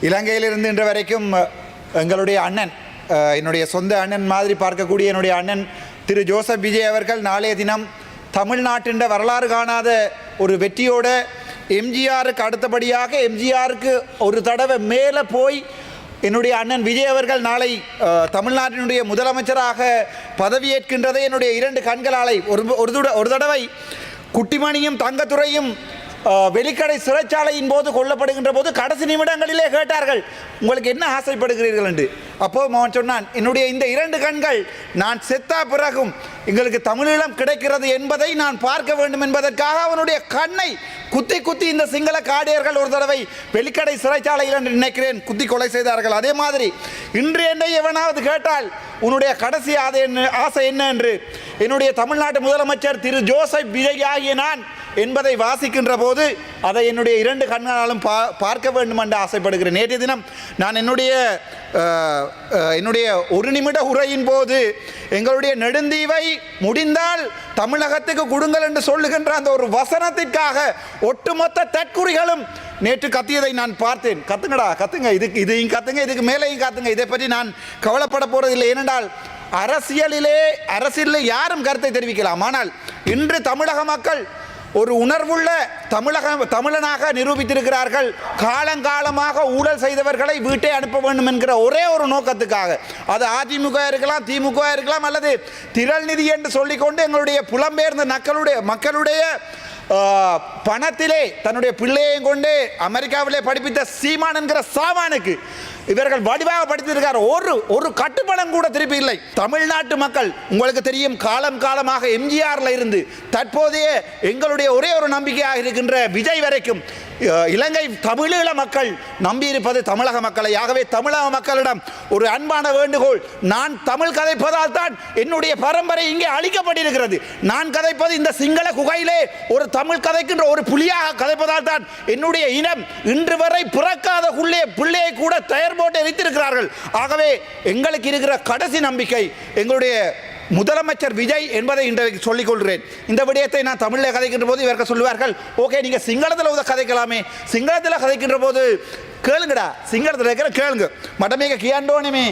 இலங்கையிலிருந்து இன்று வரைக்கும் எங்களுடைய அண்ணன், என்னுடைய சொந்த அண்ணன் மாதிரி பார்க்கக்கூடிய என்னுடைய அண்ணன் திரு ஜோசப் விஜய் அவர்கள் நாளைய தினம் தமிழ்நாட்டின் வரலாறு காணாத ஒரு வெற்றியோட எம்ஜிஆருக்கு அடுத்தபடியாக எம்ஜிஆருக்கு ஒரு தடவை மேலே போய் என்னுடைய அண்ணன் விஜய் அவர்கள் நாளை தமிழ்நாட்டினுடைய முதலமைச்சராக பதவியேற்கின்றதை என்னுடைய இரண்டு கண்களாலை ஒரு தடவை குட்டிமணியும் தங்கத்துறையும் வெளிக்கடை சிறைச்சாலையின் போது கொல்லப்படுகின்ற போது கடைசி நிமிடங்களிலே கேட்டார்கள், உங்களுக்கு என்ன ஆசைப்படுகிறீர்கள் என்று. அப்போது அவன் சொன்னான், என்னுடைய இந்த இரண்டு கண்கள் நான் செத்தா பிறகும் எங்களுக்கு தமிழீழம் கிடைக்கிறது என்பதை நான் பார்க்க வேண்டும் என்பதற்காக அவனுடைய கண்ணை குத்தி குத்தி இந்த சிங்கள காடியர்கள் ஒரு தடவை வெளிக்கடை சிறைச்சாலையில் என்று நினைக்கிறேன் குத்தி கொலை செய்தார்கள். அதே மாதிரி இன்று என்னை எவனாவது கேட்டால் உன்னுடைய கடைசி ஆசை என்ன என்று என்னுடைய தமிழ்நாட்டு முதலமைச்சர் திரு ஜோசப் விஜய் ஆகிய நான் என்பதை வாசிக்கின்ற போது அதை என்னுடைய இரண்டு கண்களாலும் பார்க்க வேண்டும் என்று ஆசைப்படுகிறேன். நேற்றைய தினம் நான் என்னுடைய ஒரு நிமிட உரையின் போது எங்களுடைய நெடுந்தீவை முடிந்தால் தமிழகத்துக்கு கொடுங்கள் என்று சொல்லுகின்ற அந்த ஒரு வசனத்திற்காக ஒட்டுமொத்த தற்குறிகளும் நேற்று கத்தியதை நான் பார்த்தேன். கத்துங்கடா, கத்துங்க, இதையும் கத்துங்க, இதுக்கு மேலேயும் கத்துங்க. இதை பற்றி நான் கவலைப்பட போறதில்லை. ஏனென்றால் அரசியலில் யாரும் கருத்தை தெரிவிக்கலாம். ஆனால் இன்று தமிழக மக்கள் ஒரு உணர்வுள்ள தமிழனாக நிரூபித்திருக்கிறார்கள். காலங்காலமாக ஊழல் செய்தவர்களை வீட்டை அனுப்ப வேண்டும் என்கிற ஒரே ஒரு நோக்கத்துக்காக, அது அதிமுக இருக்கலாம், திமுக இருக்கலாம், அல்லது திரள் நிதி என்று சொல்லிக்கொண்டு எங்களுடைய புலம்பெயர்ந்த மக்களுடைய பணத்திலே தன்னுடைய பிள்ளையையும் கொண்டு அமெரிக்காவிலே படிப்பித்த சீமான் என்கிற சாமானுக்கு இவர்கள் வடிவாக படித்திருக்கார். ஒரு கட்டுப்பணம் கூட திருப்பி இல்லை. தமிழ்நாட்டு மக்கள் உங்களுக்கு தெரியும், காலமாக எம்ஜிஆர்ல இருந்து தற்போதைய எங்களுடைய ஒரே ஒரு நம்பிக்கையாக இருக்கின்ற விஜய் வரைக்கும் இலங்கை தமிழீழ மக்கள் நம்பியிருப்பது தமிழக மக்களை. ஆகவே தமிழக மக்களிடம் ஒரு அன்பான வேண்டுகோள், நான் தமிழ் கதைப்பதால் தான் என்னுடைய பரம்பரை இங்கே அழிக்கப்பட்டிருக்கிறது. நான் கதைப்பது இந்த சிங்கள குகையிலே ஒரு தமிழ் கதைக்கின்ற ஒரு புலியாக கதைப்பதால் தான் என்னுடைய இனம் இன்று வரை பிறக்காத பிள்ளையை கூட தயார் போட்டு வைத்திருக்கிறார்கள். ஆகவே எங்களுக்கு இருக்கிற கடைசி நம்பிக்கை எங்களுடைய முதலமைச்சர் விஜய் என்பதை இன்றைக்கு சொல்லிக் கொள்கிறேன். இந்த விடயத்தை நான் தமிழில் கதைக்கின்ற போது இவர்கள் சொல்லுவார்கள், ஓகே நீங்க சிங்களத்தில் கதைக்கலாமே, சிங்களத்தில் கதைக்கின்ற போது கேளுங்கடா, சிங்களத்தில் இருக்கிற கேளுங்க மடமேக கியாண்டோனுமே